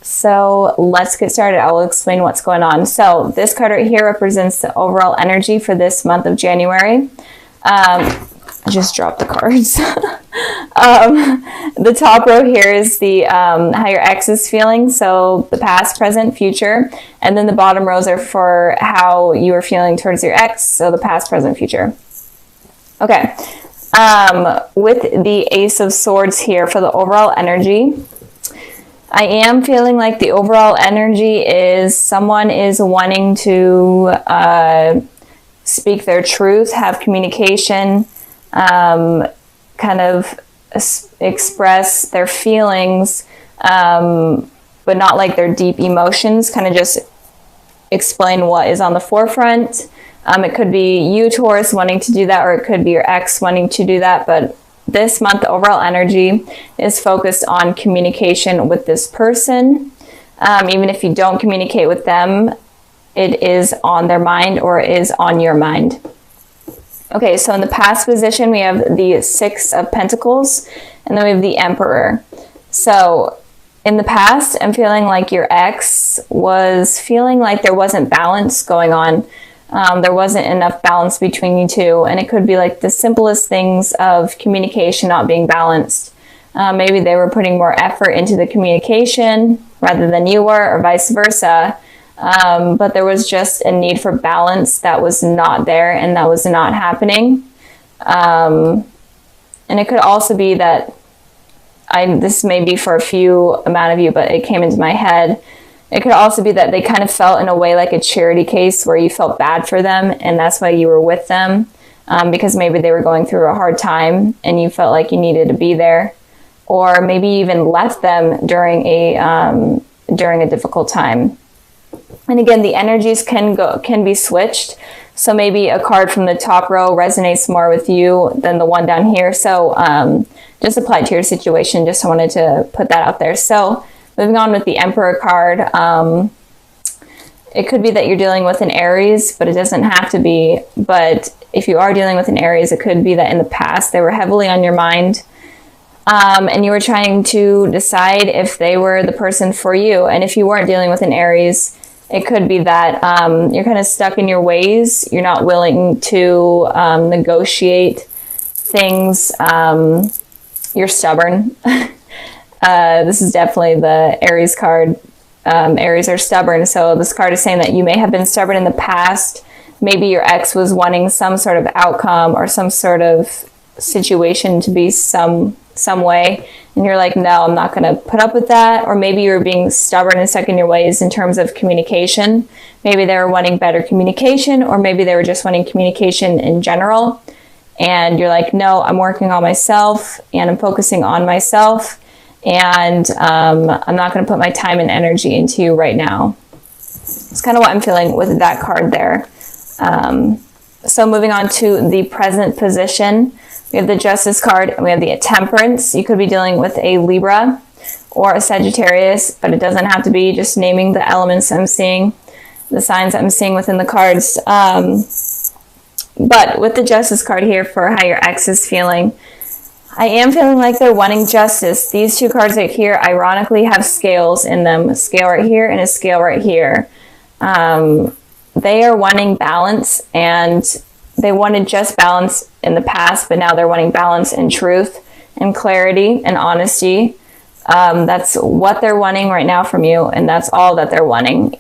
So let's get started. I will explain what's going on. So this card right here represents the overall energy for this month of January. I just dropped the cards. The top row here is the how your ex is feeling, so the past, present, future, and then the bottom rows are for how you are feeling towards your ex, so the past, present, future. Okay, with the Ace of Swords here for the overall energy, I am feeling like the overall energy is someone is wanting to speak their truth, have communication, kind of express their feelings, but not like their deep emotions, kind of just explain what is on the forefront. It could be you, Taurus, wanting to do that, or it could be your ex wanting to do that, but this month, the overall energy is focused on communication with this person. Even if you don't communicate with them, it is on their mind or is on your mind. Okay, so in the past position, we have the Six of Pentacles, and then we have the Emperor. So in the past, I'm feeling like your ex was feeling like there wasn't balance going on. There wasn't enough balance between you two, and it could be like the simplest things of communication not being balanced. Maybe they were putting more effort into the communication rather than you were, or vice versa. But there was just a need for balance that was not there, and that was not happening. And it could also be that this may be for a few amount of you, but it came into my head. It could also be that they kind of felt in a way like a charity case where you felt bad for them, and that's why you were with them, because maybe they were going through a hard time and you felt like you needed to be there, or maybe even left them during a difficult time. And again, the energies can be switched. So maybe a card from the top row resonates more with you than the one down here. So just apply it to your situation. Just wanted to put that out there. So moving on with the Emperor card, it could be that you're dealing with an Aries, but it doesn't have to be. But if you are dealing with an Aries, it could be that in the past they were heavily on your mind, and you were trying to decide if they were the person for you. And if you weren't dealing with an Aries, it could be that you're kind of stuck in your ways. You're not willing to negotiate things. You're stubborn. This is definitely the Aries card. Aries are stubborn. So this card is saying that you may have been stubborn in the past. Maybe your ex was wanting some sort of outcome or some sort of situation to be some way. And you're like, no, I'm not going to put up with that. Or maybe you're being stubborn and stuck in your ways in terms of communication. Maybe they were wanting better communication, or maybe they were just wanting communication in general. And you're like, no, I'm working on myself and I'm focusing on myself. And I'm not going to put my time and energy into you right now. It's kind of what I'm feeling with that card there. So moving on to the present position, we have the Justice card and we have the Temperance. You could be dealing with a Libra or a Sagittarius, but it doesn't have to be. Just naming the elements I'm seeing, the signs I'm seeing within the cards. But with the Justice card here for how your ex is feeling, I am feeling like they're wanting justice. These two cards right here, ironically, have scales in them. A scale right here and a scale right here. They are wanting balance, and they wanted just balance in the past, but now they're wanting balance and truth and clarity and honesty. That's what they're wanting right now from you, and that's all that they're wanting.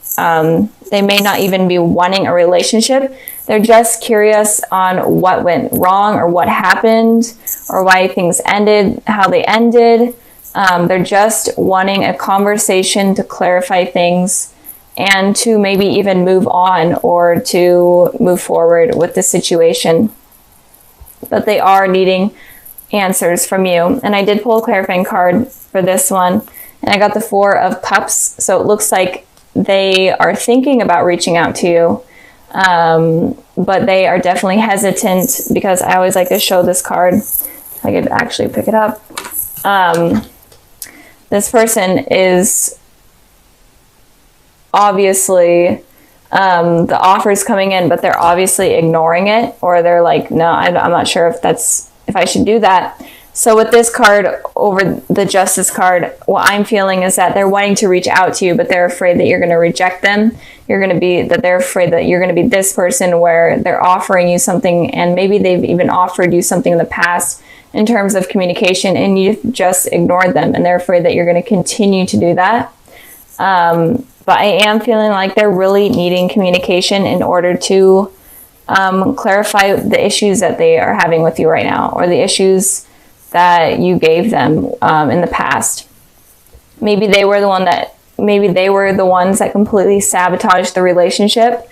They may not even be wanting a relationship. They're just curious on what went wrong or what happened or why things ended, how they ended. They're just wanting a conversation to clarify things and to maybe even move on or to move forward with the situation. But they are needing answers from you. And I did pull a clarifying card for this one, and I got the Four of Cups. So it looks like they are thinking about reaching out to you, but they are definitely hesitant, because I always like to show this card. If I could actually pick it up. This person is obviously, the offer is coming in, but they're obviously ignoring it, or they're like, no, I'm not sure if I should do that. So with this card over the Justice card, what I'm feeling is that they're wanting to reach out to you, but they're afraid that you're going to reject them. They're afraid that you're going to be this person where they're offering you something, and maybe they've even offered you something in the past in terms of communication, and you've just ignored them, and they're afraid that you're going to continue to do that. But I am feeling like they're really needing communication in order to clarify the issues that they are having with you right now, or the issues that you gave them in the past. Maybe they were the ones that completely sabotaged the relationship,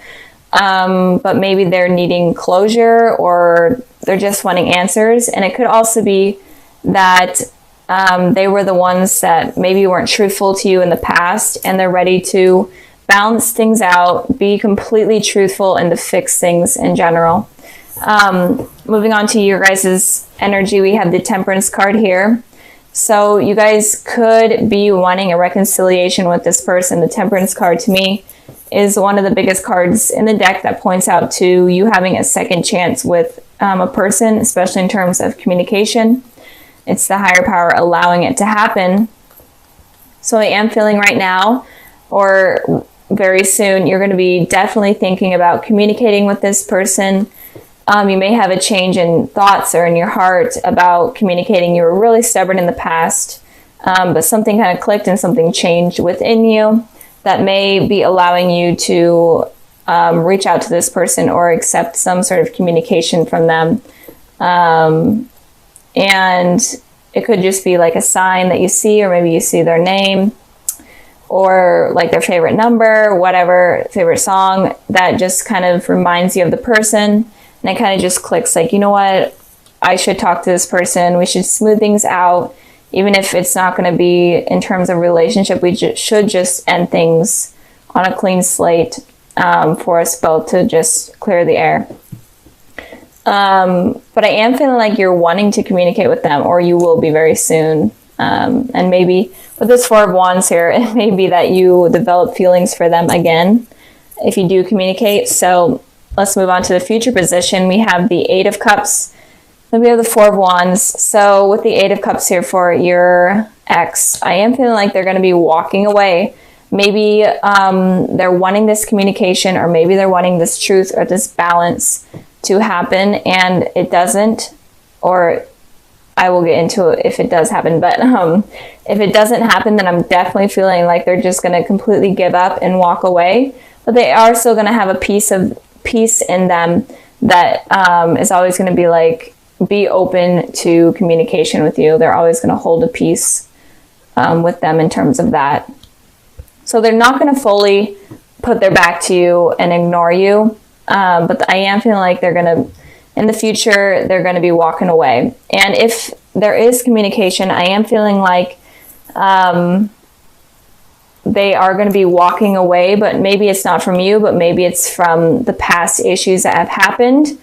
but maybe they're needing closure, or they're just wanting answers. And it could also be that they were the ones that maybe weren't truthful to you in the past, and they're ready to balance things out, be completely truthful, and to fix things in general. Moving on to your guys' energy, we have the Temperance card here. So you guys could be wanting a reconciliation with this person. The Temperance card to me is one of the biggest cards in the deck that points out to you having a second chance with a person, especially in terms of communication. It's the higher power allowing it to happen. So I am feeling right now, or very soon, you're going to be definitely thinking about communicating with this person. You may have a change in thoughts or in your heart about communicating. You were really stubborn in the past, but something kind of clicked and something changed within you that may be allowing you to reach out to this person or accept some sort of communication from them. And it could just be like a sign that you see, or maybe you see their name, or like their favorite number, whatever, favorite song, that just kind of reminds you of the person. And it kind of just clicks like, you know what, I should talk to this person. We should smooth things out. Even if it's not going to be in terms of relationship, we should just end things on a clean slate for us both to just clear the air. But I am feeling like you're wanting to communicate with them, or you will be very soon. And maybe with this Four of Wands here, it may be that you develop feelings for them again if you do communicate. So let's move on to the future position. We have the Eight of Cups, then we have the Four of Wands. So with the Eight of Cups here for your ex, I am feeling like they're going to be walking away. Maybe they're wanting this communication, or maybe they're wanting this truth or this balance to happen, and it doesn't, or I will get into it if it does happen. But if it doesn't happen, then I'm definitely feeling like they're just going to completely give up and walk away. But they are still going to have a piece in them that is always going to be like, be open to communication with you. They're always going to hold a piece with them in terms of that. So they're not going to fully put their back to you and ignore you. But I am feeling like they're going to, in the future, they're going to be walking away. And if there is communication, I am feeling like they are going to be walking away, but maybe it's not from you, but maybe it's from the past issues that have happened.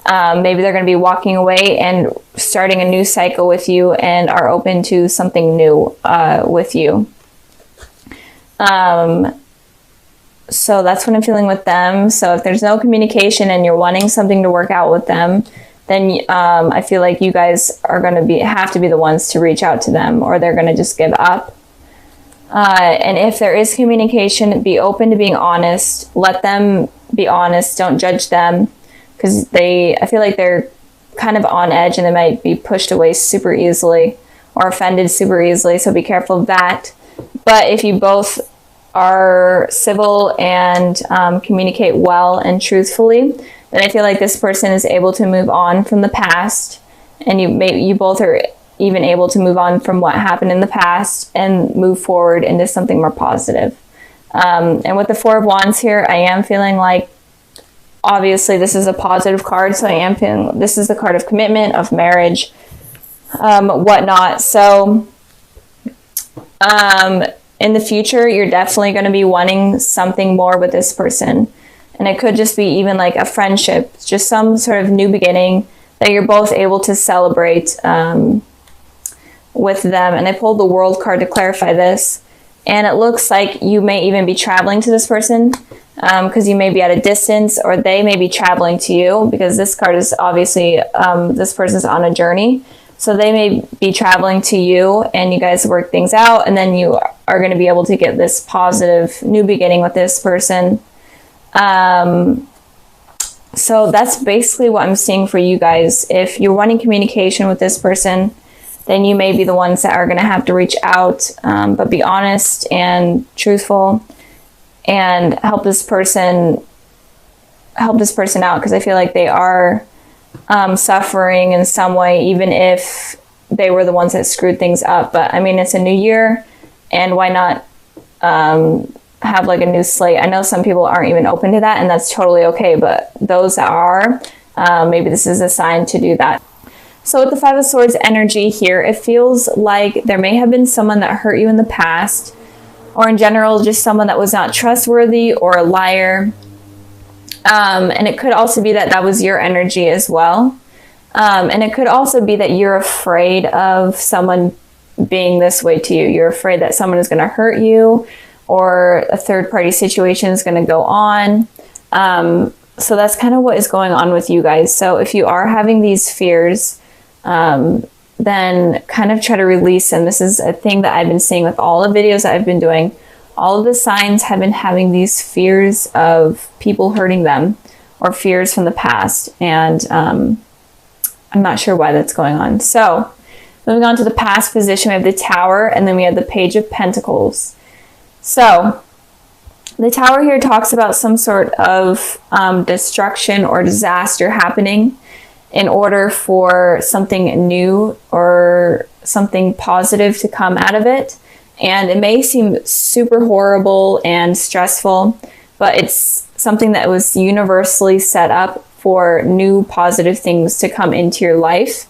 Maybe they're going to be walking away and starting a new cycle with you, and are open to something new with you. So that's what I'm feeling with them. So if there's no communication and you're wanting something to work out with them, then I feel like you guys are going to have to be the ones to reach out to them, or they're going to just give up. And if there is communication, be open to being honest. Let them be honest. Don't judge them, because I feel like they're kind of on edge, and they might be pushed away super easily or offended super easily. So be careful of that. But if you both are civil and communicate well and truthfully, then I feel like this person is able to move on from the past, and you both are even able to move on from what happened in the past and move forward into something more positive. And with the Four of Wands here, I am feeling like, obviously this is a positive card, so I am feeling this is the card of commitment, of marriage, whatnot. So in the future, you're definitely going to be wanting something more with this person. And it could just be even like a friendship, just some sort of new beginning that you're both able to celebrate with them. And I pulled the World card to clarify this. And it looks like you may even be traveling to this person, because you may be at a distance, or they may be traveling to you, because this card is obviously this person's on a journey. So they may be traveling to you and you guys work things out, and then you are going to be able to get this positive new beginning with this person. So that's basically what I'm seeing for you guys. If you're wanting communication with this person, then you may be the ones that are going to have to reach out, but be honest and truthful and help this person out, because I feel like they are suffering in some way, even if they were the ones that screwed things up. But I mean, it's a new year, and why not have like a new slate? I know some people aren't even open to that, and that's totally okay, but those that are, maybe this is a sign to do that. So with the Five of Swords energy here, it feels like there may have been someone that hurt you in the past, or in general, just someone that was not trustworthy or a liar. And it could also be that that was your energy as well. And it could also be that you're afraid of someone being this way to you. You're afraid that someone is going to hurt you, or a third party situation is going to go on. So that's kind of what is going on with you guys. So if you are having these fears, then kind of try to release them. This is a thing that I've been seeing with all the videos that I've been doing. All of the signs have been having these fears of people hurting them, or fears from the past. And I'm not sure why that's going on. So moving on to the past position, we have the Tower, and then we have the Page of Pentacles. So the Tower here talks about some sort of destruction or disaster happening in order for something new or something positive to come out of it. And it may seem super horrible and stressful, but it's something that was universally set up for new positive things to come into your life.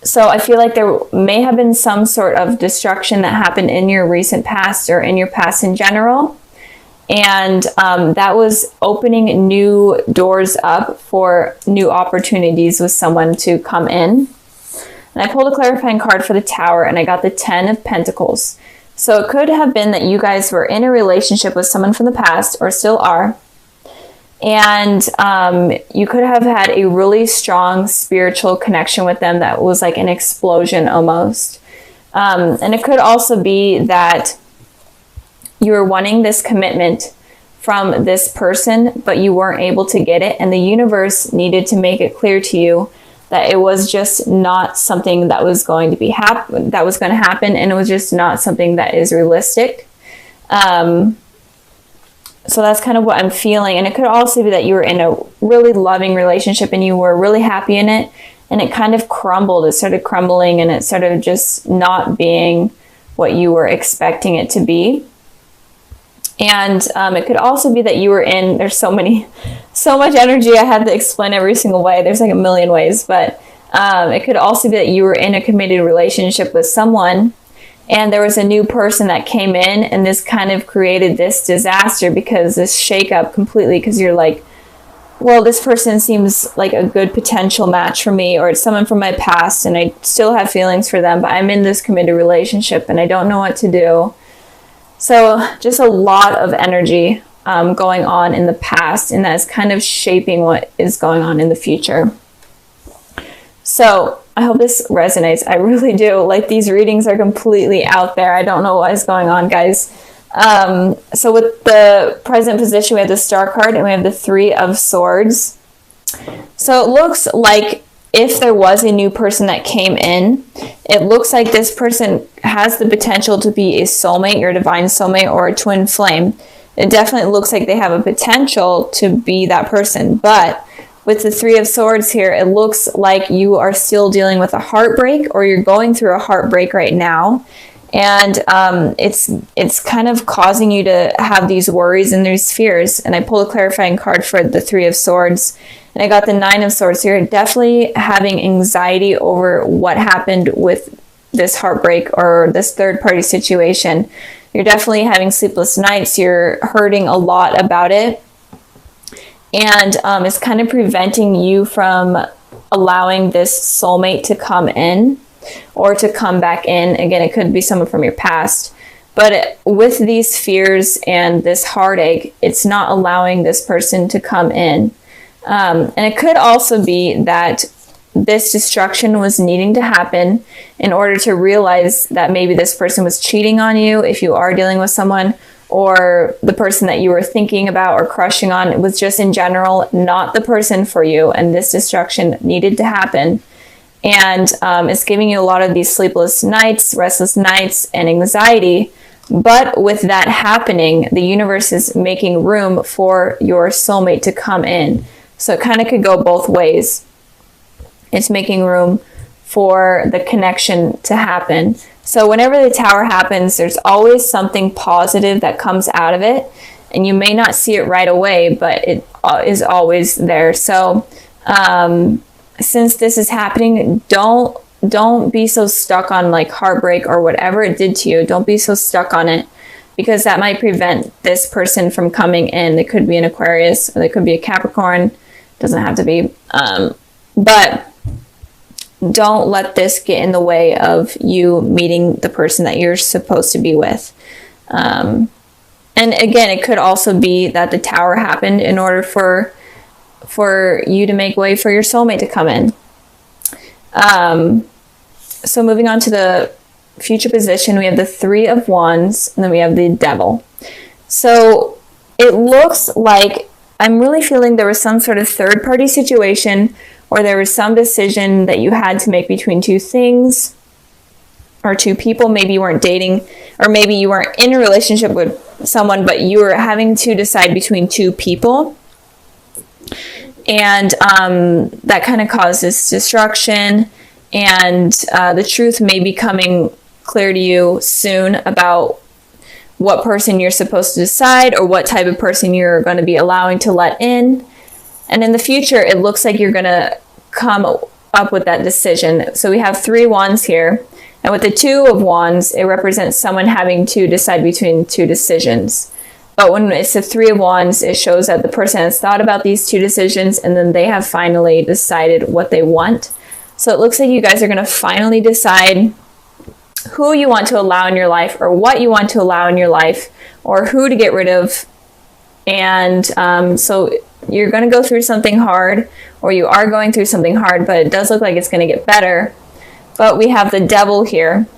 So I feel like there may have been some sort of destruction that happened in your recent past, or in your past in general. And that was opening new doors up for new opportunities with someone to come in. And I pulled a clarifying card for the Tower, and I got the 10 of Pentacles. So it could have been that you guys were in a relationship with someone from the past, or still are. And you could have had a really strong spiritual connection with them that was like an explosion almost. And it could also be that you were wanting this commitment from this person, but you weren't able to get it. And the universe needed to make it clear to you that it was just not something that was going to be happen, and it was just not something that is realistic. So that's kind of what I'm feeling. And it could also be that you were in a really loving relationship and you were really happy in it, and it kind of crumbled. It started crumbling, and it started just not being what you were expecting it to be. And it could also be that you were in, there's so much energy, I had to explain every single way. There's like a million ways, but it could also be that you were in a committed relationship with someone, and there was a new person that came in, and this kind of created this disaster, because this shakeup completely, because you're like, well, this person seems like a good potential match for me, or it's someone from my past, and I still have feelings for them, but I'm in this committed relationship and I don't know what to do. So just a lot of energy going on in the past, and that's kind of shaping what is going on in the future. So I hope this resonates. I really do. Like, these readings are completely out there. I don't know what is going on, guys. So with the present position, we have the Star card, and we have the Three of Swords. So it looks like if there was a new person that came in, it looks like this person has the potential to be a soulmate, your divine soulmate, or a twin flame. It definitely looks like they have a potential to be that person. But with the Three of Swords here, it looks like you are still dealing with a heartbreak, or you're going through a heartbreak right now. And it's kind of causing you to have these worries and these fears. And I pulled a clarifying card for the Three of Swords, and I got the Nine of Swords here. Definitely having anxiety over what happened with this heartbreak or this third party situation. You're definitely having sleepless nights. You're hurting a lot about it. And it's kind of preventing you from allowing this soulmate to come in or to come back in. Again, it could be someone from your past. But with these fears and this heartache, it's not allowing this person to come in. And it could also be that this destruction was needing to happen in order to realize that maybe this person was cheating on you if you are dealing with someone, or the person that you were thinking about or crushing on was just in general not the person for you, and this destruction needed to happen. And it's giving you a lot of these sleepless nights, restless nights, and anxiety. But with that happening, the universe is making room for your soulmate to come in. So it kind of could go both ways. It's making room for the connection to happen. So whenever the Tower happens, there's always something positive that comes out of it. And you may not see it right away, but it is always there. So since this is happening, don't be so stuck on like heartbreak or whatever it did to you. Don't be so stuck on it, because that might prevent this person from coming in. It could be an Aquarius, or it could be a Capricorn. Doesn't have to be. But don't let this get in the way of you meeting the person that you're supposed to be with. And again, it could also be that the Tower happened in order for you to make way for your soulmate to come in. So moving on to the future position, we have the Three of Wands, and then we have the Devil. So it looks like I'm really feeling there was some sort of third-party situation, or there was some decision that you had to make between two things or two people. Maybe you weren't dating, or maybe you weren't in a relationship with someone, but you were having to decide between two people. And that kind of causes destruction, and the truth may be coming clear to you soon about what person you're supposed to decide, or what type of person you're going to be allowing to let in. And in the future, it looks like you're going to come up with that decision. So we have 3 wands here. And with the 2 of wands, it represents someone having to decide between two decisions. But when it's the 3 of wands, it shows that the person has thought about these two decisions, and then they have finally decided what they want. So it looks like you guys are going to finally decide who you want to allow in your life, or what you want to allow in your life, or who to get rid of. And so you're going to go through something hard, or you are going through something hard, but it does look like it's going to get better. But we have the Devil here.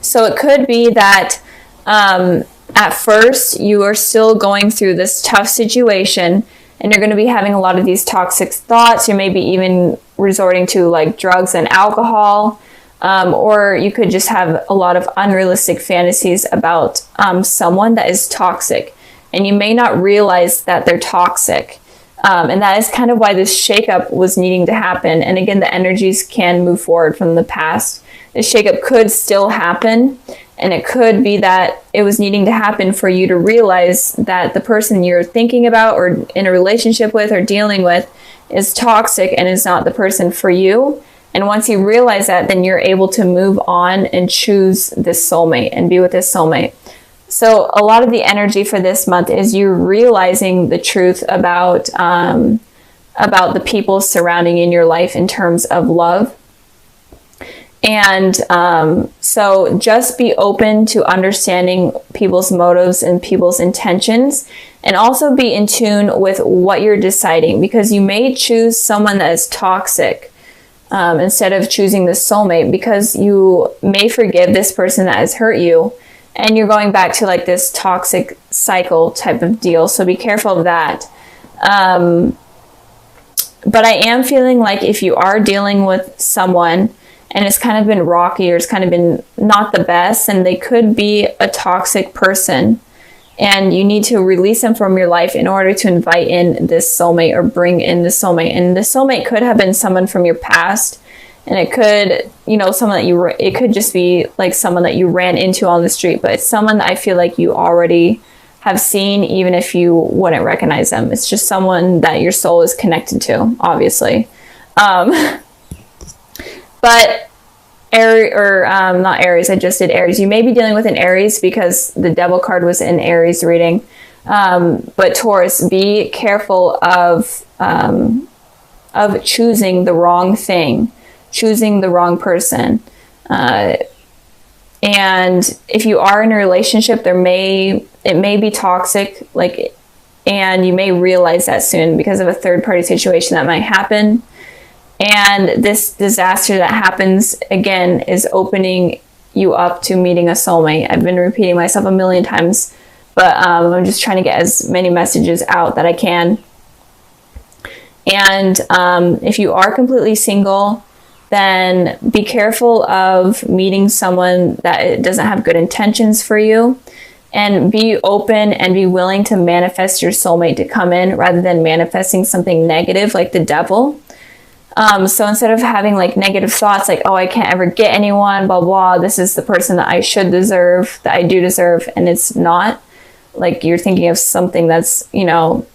So it could be that at first you are still going through this tough situation, and you're going to be having a lot of these toxic thoughts. You may be even resorting to like drugs and alcohol, or you could just have a lot of unrealistic fantasies about someone that is toxic, and you may not realize that they're toxic. And that is kind of why this shakeup was needing to happen. And again, the energies can move forward from the past. This shakeup could still happen, and it could be that it was needing to happen for you to realize that the person you're thinking about, or in a relationship with, or dealing with is toxic and is not the person for you. And once you realize that, then you're able to move on and choose this soulmate and be with this soulmate. So a lot of the energy for this month is you realizing the truth about the people surrounding in your life in terms of love. And so just be open to understanding people's motives and people's intentions, and also be in tune with what you're deciding, because you may choose someone that is toxic instead of choosing the soulmate, because you may forgive this person that has hurt you, and you're going back to like this toxic cycle type of deal. So be careful of that. But I am feeling like if you are dealing with someone and it's kind of been rocky, or it's kind of been not the best, and they could be a toxic person, and you need to release them from your life in order to invite in this soulmate, or bring in the soulmate. And the soulmate could have been someone from your past, and it could, someone that it could just be like someone that you ran into on the street, but it's someone that I feel like you already have seen, even if you wouldn't recognize them. It's just someone that your soul is connected to, obviously. But not Aries, I just did Aries. You may be dealing with an Aries because the Devil card was in Aries reading. But Taurus, be careful of choosing the wrong thing, choosing the wrong person. And if you are in a relationship, it may be toxic, and you may realize that soon because of a third party situation that might happen. And this disaster that happens again is opening you up to meeting a soulmate. I've been repeating myself a million times, but I'm just trying to get as many messages out that I can. And if you are completely single, then be careful of meeting someone that doesn't have good intentions for you, and be open and be willing to manifest your soulmate to come in rather than manifesting something negative like the devil. So instead of having like negative thoughts like, oh, I can't ever get anyone, blah, blah, this is the person that I should deserve, that I do deserve, and it's not, like you're thinking of something that's, you know,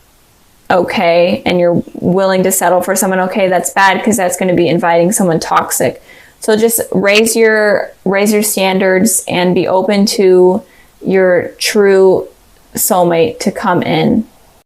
okay, and you're willing to settle for someone okay, that's bad, because that's going to be inviting someone toxic. So just raise your standards and be open to your true soulmate to come in.